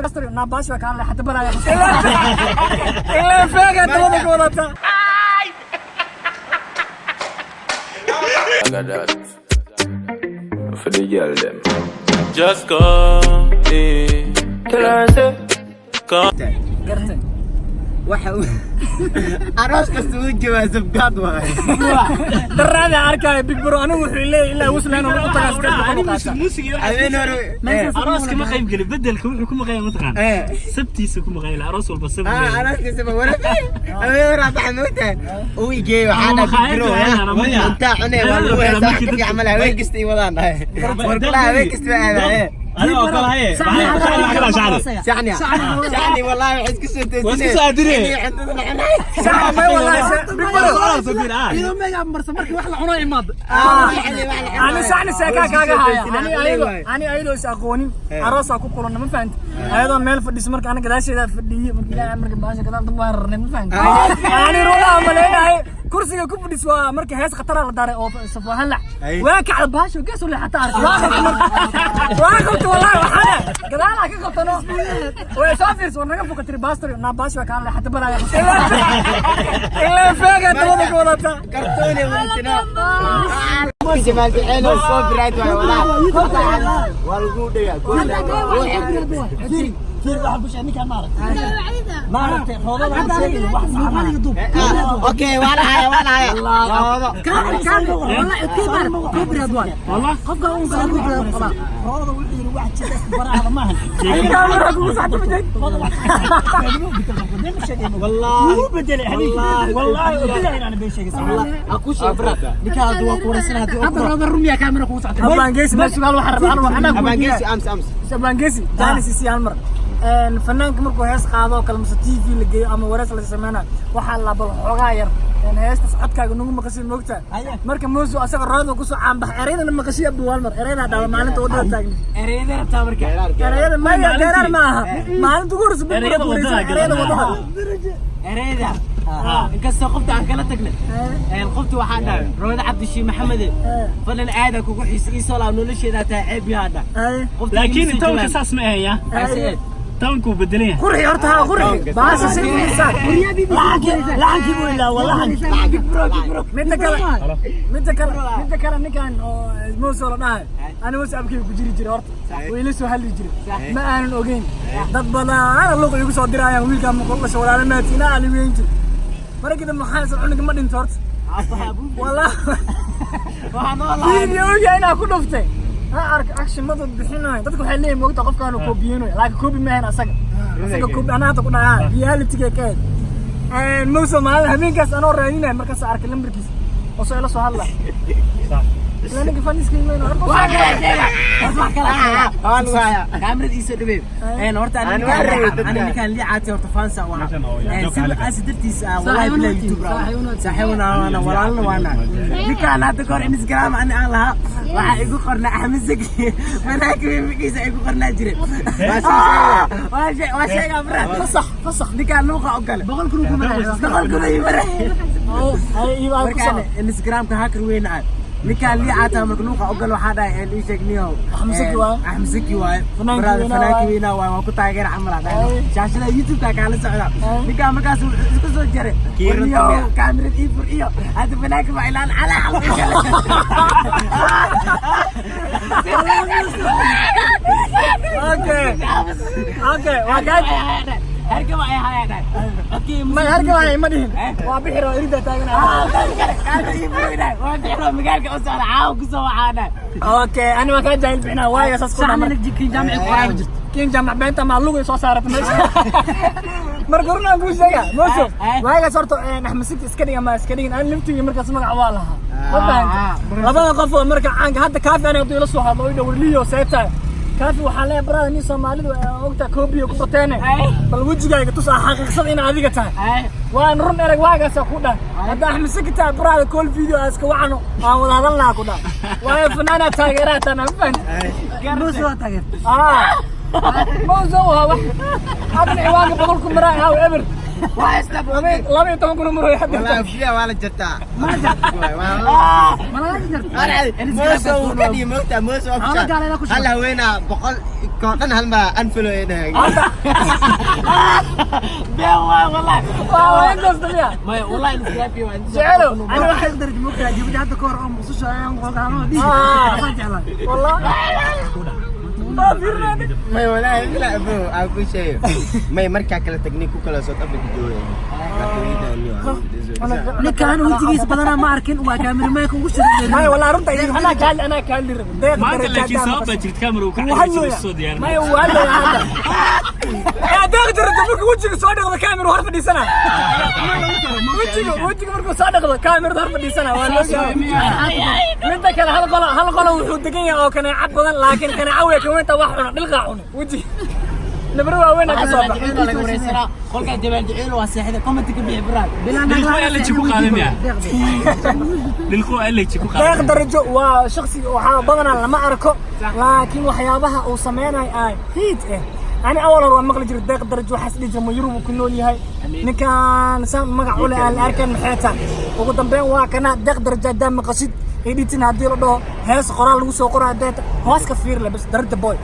باستري ناباش وكان حتى برايا إلا فاجأ تودك ورطة I got that for the girl them. Just come in. Come. قرتين أراس كسوق جواز بقاد واي. درنا عركة بيج برو أنا وحيلي إلا وصل هنا ونقطة عسكري. أنا مش موسيقى. أراس كم خيب قلب بدل كم غير متقن. سبتي سكم غير أراس والبصب. أراس كسب ورا. أنا راح حموته. ويجي وحنا بيج برو يا. أنت عنا والله صح كيف يعملها ويكستي وضعنا. والله ويكستي أنا. أنا أقول هاي. شعني والله عز كسرت. وش كسادري؟ شعني والله بيج برو. خلاص أقول إذا ما يجاب مرسمك وإحنا عناي ماض. أنا شعني سكاك هاي. أنا أيلو سأقوني. أراس أكو كورونا ما فهمت. أيضا ميل في الدسمرك أنا كذا شيء في الدي مركلا أمريكا باشا كذا تبغى ما فهمت. أنا رولا عملنا كرسي يكون في الدسوا مركا هيس خطر على دار أو صفوا هلا. وياك على باشا وقيس ولا حتى عارف. واقف والله وحنا كذا لا كيف قطنوا. ويسافر ونرجع فوق تريباستري ناباش وكان حتى برايا. إلا فاجأ تودك ورطة. كرتوني وانتنا. جمال بعينه الصوت رايت ولا. والجود يا. في واحد مش عندك المارك ما عرفت هذا واحد اوكي ولا هاي الله كان والله كبر رضوان والله قفقه وقال هذا وحي واحد كذا برا هذا ما هي كاميرا وسعت بدك والله مو بدل والله بالله انا بين شيء والله اكو شيء برا لك هذا ورسنا هذا الرميه كاميرا وسعت ابانجيس ما سؤال واحد انا ابانجيس امس ابانجيس ثاني سي المر الفنان مركو هيس قادو كلمه تي في لغي اما ورس la sameeyna waxa la bal xogaa yar in heesta socodkaaga nagu maqashin moogta marka muusu asaga raado ku soo caan bax ereyada maqashiya Abdulwalmar ereyada dhawa maalinta wadada taagni ereyada rabta marka ereyada ma ya gaar ma aha maalinta ugu horeysa ereyada wadada ereyada inkastoo qofta aan kala tagnay qoftu waxaan dhahay Roode Cabdi Shii Maxamed falan aada kugu xiisay soo nolosheeda taa ceeb yaada laakiin inta uu ka saas ma ahayaa تونكو بدلين قرحي هرتها قرحي باس سيد الإنسان لعنكي بولا والله لعنكي بروك متى كلا نكان موسى ولا أنا موسى أبكي بجري هرت ويلسوا هل يجري ما أنا أوجين ضد أنا اللغة يقول صدر يا ويل كم والله شو ولا ما تينا على وين تي مرة كده محاسب عنك ما دين والله فيديو جاينا كل نفته أرك أكشن ما تبحينه تدخل حليم وقت قف كانوا كوبيينه لكن كوبي ما هنا أسقى كوبي أنا تقول رياليتي كذا الموسم هذا همين كاس أنا رأينا مركز أرك لمبركيس وصل سؤال الله لأنك فانيس كيمين أسمع كلام كاميرا إيش تبي أنا ورت أنا كان لي عاتي ورت فانسا وانا سيب أسدرتيس والله بلا يوتيوب صحيحنا أنا ولا كان هذا كور إنستغرام أنا الله واحد يقول قرنا أحمد زكي مناك بيمكيس يقول قرنا جري واشي أبرد فصح كان لوقا أقل بقول كروكم يبرد أيوة كان إنستغرام كهاكر وين عاد نكال لي عاتا مكلوقة أقل وحدا اللي يشجنيه أحمد زكي واي فنانك وينا واي وكنت غير عمل هذا شاشة يوتيوب تاعك على سعودة نكال مكاس سكسو جري كيرو كاميرا إيفور إيو هذا فنانك وإعلان على حلقة أوكي وقت هركب أي حاجة أوكي ما هركب أي مدين وابحر ويريد تاجنا كان يبغى وابحر مقالك أصلا عاو قصوا عانا أوكي أنا ما كان جاي بحنا واي أساس كنا عملك كين جامع القرآن كين جامع بنت مع اللغة يسوى صارت مرقرنا نقول زيها موسو واي صرت نحن مسكت إسكرين ما إسكرين أنا لمتي مركز اسمه عوالها لبنا قفوا مركز عنك هذا كافي أنا أقول لصوها الله يدور ليه وسيتها كافي وحاليا برا ني Soomaalidu ogta koobiyo ku tateene bal wajigayga tus xaqiiqsan in adiga tahay waan run erag waagaas ku dhan hada Axmed Sakita برا كل فيديو aska wacno aan wada hadalnaa ku dhan way fanaana taageerata aan fan gaarno taageer موزو wax hadna ciwaanka boqolku maraa haw eber waa istab laba iyo toban kun mar way hadda والله فيها ولا جرتا ما جرتا موسو كدي موتا موسو هلا وينا بقول كوطن هالما أنفلو إيه والله وين قصدك يا ما والله نسيها في وين جعلوا انا واحد يقدر يجيبك جيب حتى كور ام وصوش انا والله ما في رنادي ما ولا لا برو أكو شيء ما مركع كلا تكنيك وكلا صوت أبدا جوي ninkaan wejigiisa badanaa ma arkin waa kaamiramaanka ugu ما والله رنت أنا كان ما أنت اللي كي سبب جرت كاميرا وكان الصوت يعني ما هو هذا يا دكتور تبغى وجهك صادق الكاميرا وهرب دي سنة وجهك مركو صادق الكاميرا وهرب دي سنة من ذاك هالقلا وحدقية أو كان عبدا لكن كان عوية كمان توحنا نلقاهم وجهي نبروا وين كسبة qolka dibal jecel waa seexda comment ka bixi baraad للخو اللي تشكو قادم يا للخو اللي تشكو قادم داق درجة وشخصي وحا بدنا لما أركو لكن وحيابها أو سمينا أي هيت أنا أول مرة مقلج الداق درجة وحسلي جم يروب كله لي هاي نكان سام مقعول الأركان محيطا وقدام بين واكنا داق درجة دام مقصد إيديتين هدي له هاس قرال وسو قرال دات هاس كفير له بس درجة بوي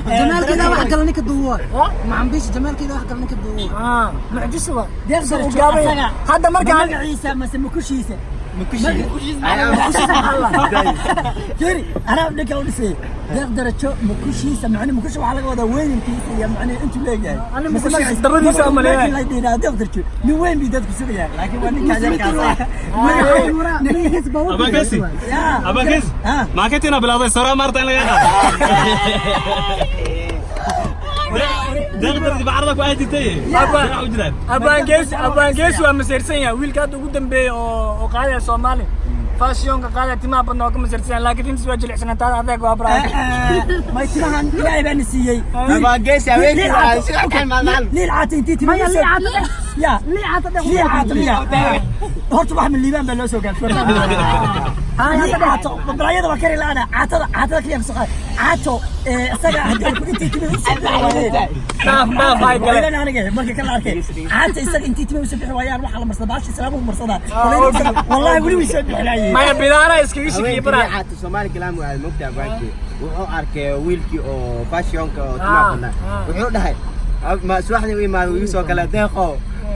جمال كده واحد قال لك الدوار ما عم بيش جمال كده واحد قال لك الدوار معجزة داق هذا مركز عيسى ما سمكوش عيسى جري انا بدك اقول شيء يقدر تشوف مكوشي سمعني مكوشي وحلقه ودا وين انت يعني انت ليه انا مكوشي دبدي سامل يا لا دينا تقدر تشوف من وين بيدك بسوي لكن وانا ابا كسي ابا كسي ما كنتنا بلا صراحه مرتين دغدر بعرضك واحد تي ابان جيس ومسيرسن يا ويل كاد ugu dambeeyay oo qaadaya Soomaali fashion-ka qaadaya timaha badna ka masirsan laakiin inta soo jilicsan taada adeeg waa baraad ما يتمهن لا يبان سيي ما جيس يا وين شو كان مال ليه العاطي انت تمهن يا ليه عاطي يا هرت واحد من الليبان بلو سو قال هاي عاطو برايده وكري لا انا عاطو كليم صغير عاطو اسغا انت تمهن ما باي قال انا جاي marka kala arkay عاطو اسغا انت تمهن سبح ويان waxa la marsadaa islaamku marsadaa wallahi wali way soo bixinayeen ما bilaara iskaga shaqeey bara عاطو Soomaali kalaam waa mugtaa baaki wuxuu arkay wiilkii oo fashion-ka oo timaha wuxuu dhahay ma suwaxdii way maad wiil soo kala deeqo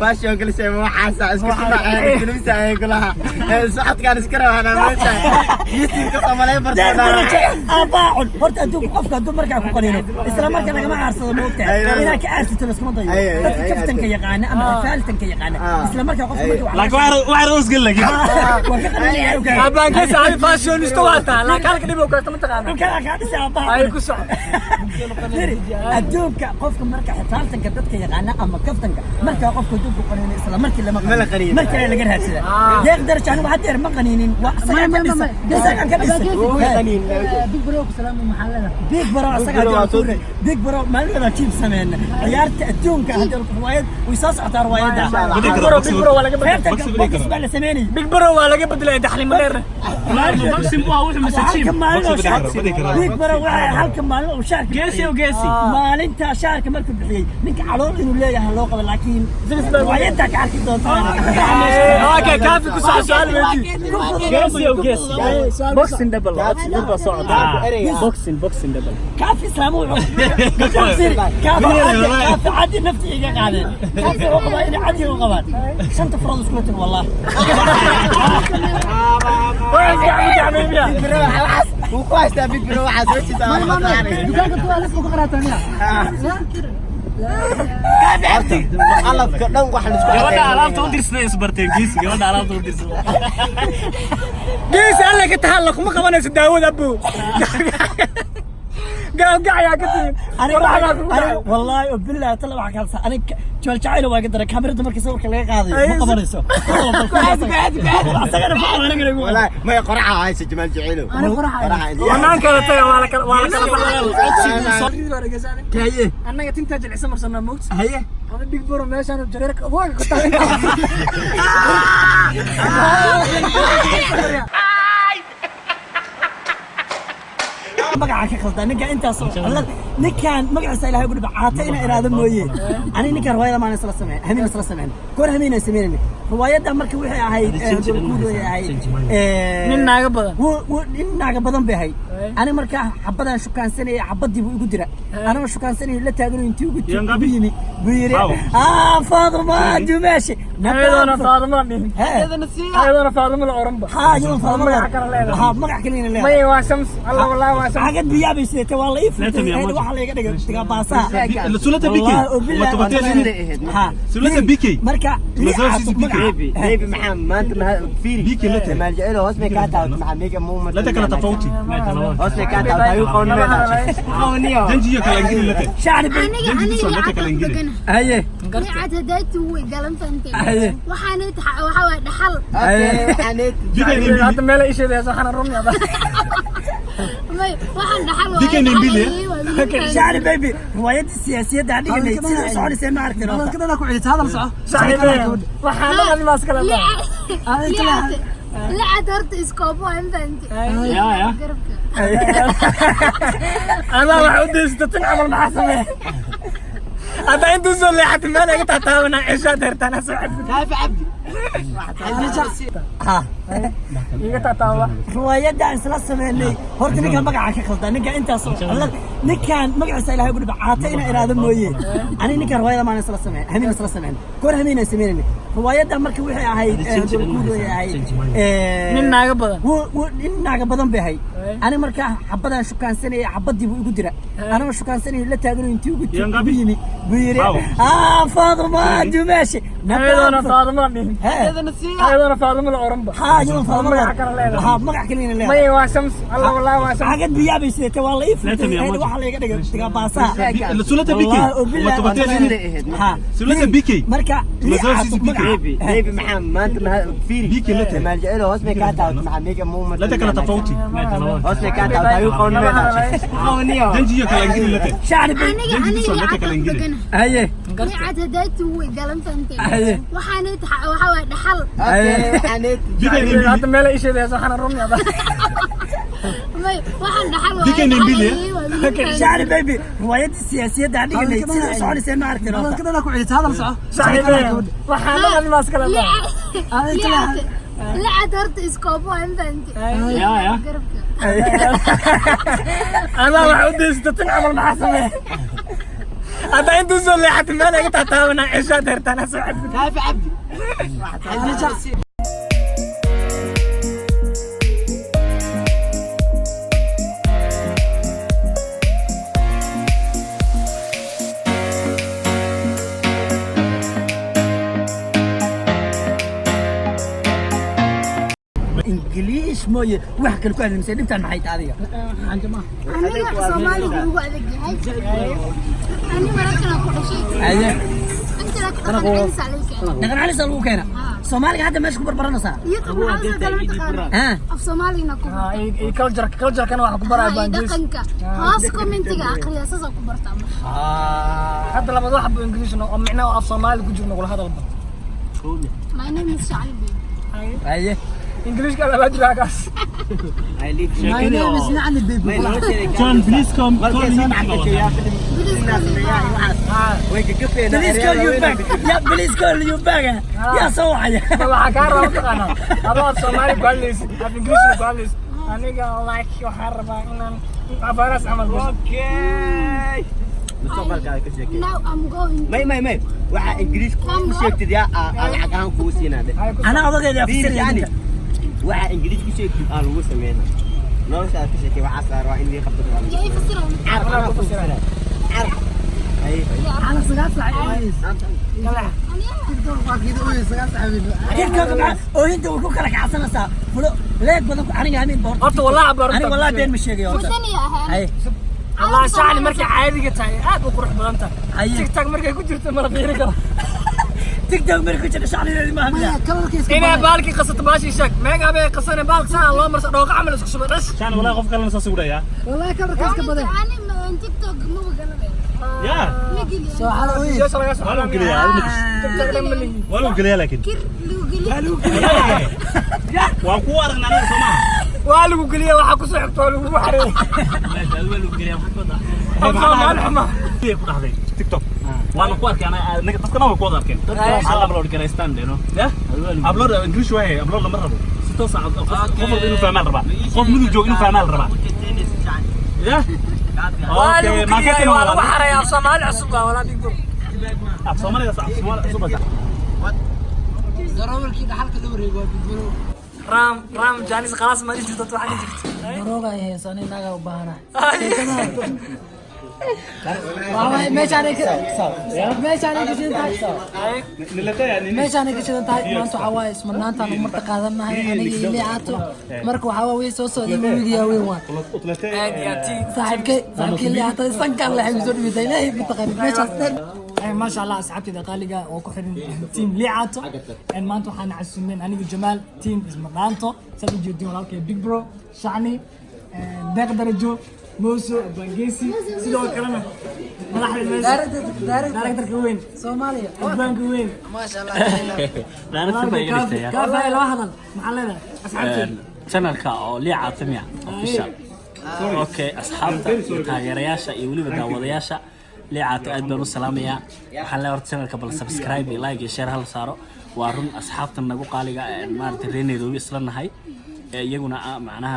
fashion kala shay waxaas isku soo filmisa ay kulaha saxad kan iska rawana meesha yiinka Soomaaliya bartay abaacun horta aduu qofka aduu markaa ku qaniino isla markaa laga ma aarsado moogta ina ka aarsato iskuma dayo dadka kaftanka yaqaan ama faaltanka yaqaan isla markaa qofka laakiin waxa roos gal lagi abaan ka saari fashion istawaata la kala kadib oo kasta mataqaana kala ka dhisa abaa ay ku soo adduunka qofka markaa faaltanka dadka yaqaan ama kaftanka markaa qofka aduu qaniino isla markii lama qaniino markaa laga raadsada yaqdar jaan waxa deer ma qaniinin waa saga ka dhisa qaniin big bro salaam maxallada big bro asaga big bro maalmada tiib sameeyna ciyaarta adduunka hadda riwaayad way soo socotaa riwaayada big bro wala laga bedel sameeyni big bro wala laga bedel daxli madeer boxing waa wuxuu masajin big bro halka maalin oo shaarka geesi maalinta shaarka markuu bixiyay ninka calool inuu leeyahay loo qabo laakiin riwaayada ka arki doontaa كافي كسر سؤال بيجي boxing double boxing double كافي سامو كافي عادي نفتي قاعدين كافي وقبا إلى عادي وقبا شنت فرض سكوتن والله وين قاعد يا وكويس تبيك بروح عزوتي دكانك تو ألف وقراتني كافي خلص كدن waxa la isku gabadha alaabta u dirsaday isbarteen geesi gabadha alaabta u dirsaday geesi alla ka tahalla kuma qabanayso daawada abu قاعد يا كتير أنا والله وبالله طلع واحد كان أنا جوال شعير واجد أنا كاميرا دمر كسور كله قاضي ما قبريسه والله ما قرعة هاي جمال جعيله أنا قرعة أنا كلا ولا كايه أنا يتنتج العسمر صرنا موت هي هذا بيج برو ماشي أنا بجريرك أبوك كنت magaca ka khaldan ninka intaas oo ninkan magaciisa ilaahay ugu dhibcaatay ina iraado mooyee ani ninka riwaayada maan isla sameeyay hamina isla sameeyay goor hamina sameeyay روايتها مركي وحي هاي nin naaga badan nin naaga badan bay ahayd ani markaa xabadan shukaansanay xabadii buu igu dira anama shukaansanay la taagano intii ugu yimi buu yiri Faaduma Dumashi ayadana Faaduma nin ayadana Faaduma la oran ba ayadana Faaduma magac kale leeyahay may waa shams Allah wallahi waa shams xagad biyaa bay sidee waa la ifay waxa la iga dhigay tiga baasa sulata biki sulata biki marka بيبي محمد ما انت فيري بيكي لتا ما الجئله اسمه كاتا محمد مو لتا كلا تفوتي اسمه كاتا تايو قون قونيو دنجي كلا انجيل لتا شعري دنجي سو لتا كلا انجيل ايه قاعد هديت وقلم فهمتي ايه وحانيت وحا دحل حنيت بيكي hadda meel ay sheedayso waxaan rumyaa waxaan dhaxal waa بيكي نبيلي شعري بيبي روايتي السياسية ده عندي اللي تصير صعود سمع عرفت كده انا كنت هذا الصح waxaan la maas kala لا عثرت اسكوبو انت يا انا waxa u deystay amal maxaa sameeyay هذا عنده زول اللي حتمنى قلت هتاونا عيشة درتنا سعد كيف عبدي ها يقطع هتاوا رواية ده إنسان سمعني هرت نكان بقى خلطة نكان أنت نكان مقع سائل هاي يقول بعاتينا إرادة مويه أنا نكان رواية ما نسلا سمعني همين نسلا سمعني كل همين سمعني رواية ده مركي وحي هاي nin naaga badan nin naaga badan bay ahayd ani markaa xabadan shukaansanay xabadii buu igu dira anama shukaansanay la taagano intii ugu yimi buu yiri Faaduma Dumashi ayadana Faaduma nin ayadana Faaduma la oran ba ayadana Faaduma magac kale leeyahay may waa shams Allah wallahi waa shams xagad biyaa bay sidee waa la ifay waxa la iga dhigay tiga baasa sulata biki sulata biki marka بيبي محمد ما انت فيري بيكي لتا ما الجئله اسمه كاتا محمد مو لتا كلا تفوتي اسمه كاتا تايو قونيو دنجي كلا انجيل لتا شعري دنجي سو لتا كلا انجيل ايه قاعد هديت وقلم فهمتي ايه وحانيت وحا دحل حنيت بيكي hadda meel ay sheedayso waxaan rumyaa waxaan dhaxal waa بيكي نبيلي شعري بيبي روايتي السياسية ده عندي اللي تصير صعود سمع عرفت كده انا كنت هذا الصح waxaan la maas kala لا عثرت اسكوبو انت يا انا waxa u deystay amal maxaa sameeyay هذا عنده زول اللي حتمنى قلت هتاونا عيشة درتنا سعد كيف عبدي إنجليش مويه واحد كل كل مسير نبتعد معي تعذية أنا صومالي جوا ذاك هاي أنا مركنا كل شيء أيه أنت لك تقول عليك نقول على سلوك هنا صومالي هذا ماشي كبر برا صار يطلع هذا في صومالي نكون كلجر كانوا واحد كبر على بانجليز دقنك خاصكم انت أخري أساسا كبر تعمل حتى لما واحد بالإنجليزي معناه في صومالي كجر نقول هذا غلط My name is Shalibi أيه إنجليزي كذا بدري عكاس I live My name is Nani Baby John please come Please call you back يا please call you back يا صوحي والله كارا وتقنا هذا الصومالي كويس الإنجليزي كويس أنا لايك يحربا إن أفرس عمل بس Okay. Now I'm going ماي waxa ingiriis ku sheegtid yaa lacag ahaan ku siinaade أنا أبغى أدي أفسر يعني يعني waxa ingiriis ku sheegtid aan lagu sameeyna nolosha ka sheekay waxa saar waa in ay qabto جاي فسرهم arq أنا صغار كيف كذا وأنت وكل كلك عسنا سا فلو ليك بدك أنا قاعدين بورد أنت والله عبارة أنا والله بين مش شيء ودني يا أي والله شعني مركي عادي قلت هاي بقرح بلانتا أي تيك تاك مركي كنت جرت مرة فيرك تقدر مركي كذا شعني اللي ما هم إنا بالكي قصة باشي شك ما قابل قصة بالك سنة الله مرس روق عمل اسكت شو بس شان والله قف كلنا ساسودا يا والله كبر كاس كبر أنا من تيك توك مو بقلبي يا مقلي يا سلام والله قليا تيك توك لما لي والله قليا لكن كير لو قلي وان كو ارغنا انا سما والو قليا waxa ku soo xigto lagu xareey والو قليا waxa ku dhaxay Soomaali xuma ku dhaxday TikTok waan ku arkay ana dadkana way ku arkeen hal upload gareystaan deeno ya upload English way upload lama rabo si toos ah qof inuu fahmaan raba qof mudug joog inuu fahmaan raba ya okay marketing waa lagu xareey Soomaali cusub wala digdo Soomaali cusub darawalkii dhaxalka la wareego bidbaro رام جانيس خلاص ما يجي تطلع حاجه دروغا هي سنه ناغا وباهنا والله ما شانك شنتاي ما انت حوايس منانتا مرت قادناhay aniga ilaa aato marka waxa way soo soo video weyn waan saaxiibkay ilaa aato sankan la xisoo dhibtay ilaahay ku taqaan meeshaas ما شاء الله أصحابتي دقالقة وكحرين تيم ليعاتو إن ما أنتو حنا عسومين أنا جمال تيم اسمه مانتو سبي جودين ولا كي بيج برو شعني دقدر جو موسو بانجيسي سيدو الكلام ملاحظ دارك كوين سوماليا بانك وين ما شاء الله كافة إلى واحد محلنا أصحابتي channel ka oo liicaato miya official okay asxaabta taageerayaasha iyo waliba daawadayaasha liicaato aad baan u salaamayaa waxaan leeyahay channelka bal subscribe iyo like iyo share hal saaro waa run asxaabta nagu qaaliga maartay reeneedo isla nahay iyaguna macnaha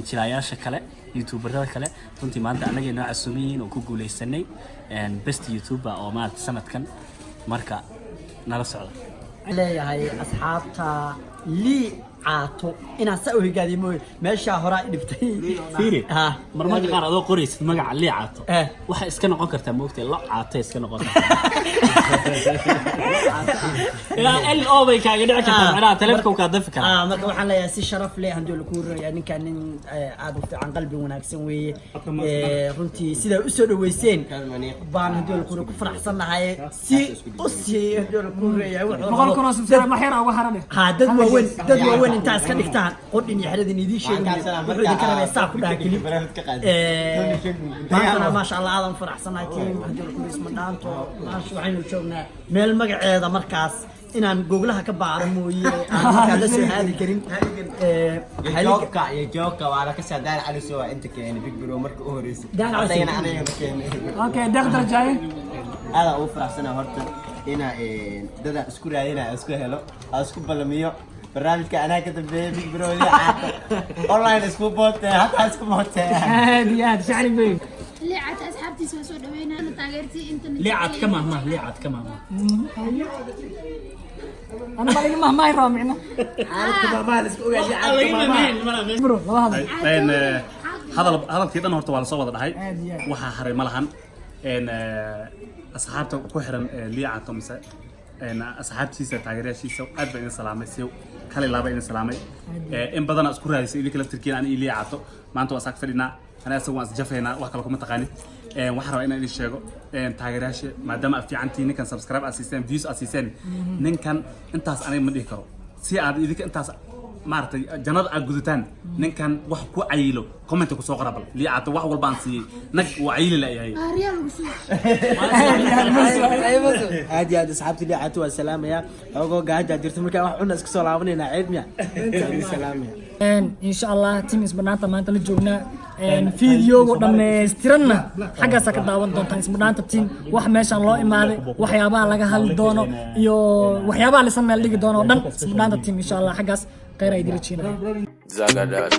jilaayaasha kale youtuberada kale runtii maanta anaga inoo casuumiyiin oo ku guuleysanay best youtuber oo maartay sanadkan marka nala socda leeyahay asxaabta liicaato inaan saa u higaadiyo mooy meesha hore dhibtay fiiri marmarka qaar adoo qoraysid magaca liicaato waxa iska noqon kartaa moogtay la caato iska noqon kartaa ilaa LO bay kaaga dhici kartaa macnaha telefoonka ka dafi kara marka waxaan leeyahay si sharaf leh handoo la ku reeyay ninkan nin aad u fiican qalbi wanaagsan weeye runtii sida u soo dhaweyseen baan handoo la ku faraxsanahay si u sii handoo la ku reeyay wuxuu ما حيرة وحرني dad waaweyn inta iska dhigtaan qodhin iyo xiriidin idin sheegay wuxuu idin kala reeyay saaq ku dhaakili maanta ma sha Allah aadan faraxsanahay team handoo la ku isma dhaanto maasha waxaynu joognaa meel magaceeda markaas inaan googlaha ka baaro mooyee aan la soo haadi karin joogka waa la ka saadaan cali soo inta keenay big bro markii u horeysay daan aniga ma keenay اوكي دقدر جاي هذا هو فرحنا horta ina dada isku raadina isku helo isku balamiyo barnaamijka anaa ka dambeeyay big bro online isku bootay hatta isku mootay هادي شعري بيه ليعات أصحابتي سوسو دوينا أنا تاجرتي أنت liicaad kama انا بالي ما يرامعنا برو لا هذا hadalkii dhan horta waa la soo wada dhahay waxa haray malahan asxaabta ku xiran liicaato mise asxaabtiisa taageerayaashiisa aad baan idin salaamay si kale laaba idin salaamay in badan isku raadisay idinka laftirkiina aan liicaato maanta waa saak fadhinaa ana asagu waan isjafeynaa wax kale kuma taqaanid waxaan rabaa inaan idin sheego taageerayaasha maadaama aad fiicantiin ninkan subscribe aad siiseen views aad siiseen ninkan intaas aniga ma dhihi karo si aad idinka intaas maartay jannada aad gudataan ninkan wax ku cayilo comment ku soo qorabal liicaato wax walba aan siiyay nag uu cayili la yahay ريال وسوق aad iyo aad asxaabtii liicaato waa salaamaya ogo gaaja jirta markaa wax cunna isku soo laabanayna ceeb miya salaamaya ان شاء الله تيم اسبرنانتا maanta la joognaa fiidiyooga dhameystiranna xaggaas ka daawan doontaan isbirnaanta team wax meeshan loo imaaday waxyaabaha laga hadli doono iyo waxyaabaha la sameeyay dhigi doono dhan isbirnaanta team insha Allah xaggaas qeyr ay dirjiinay Zagadat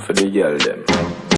for the girl them.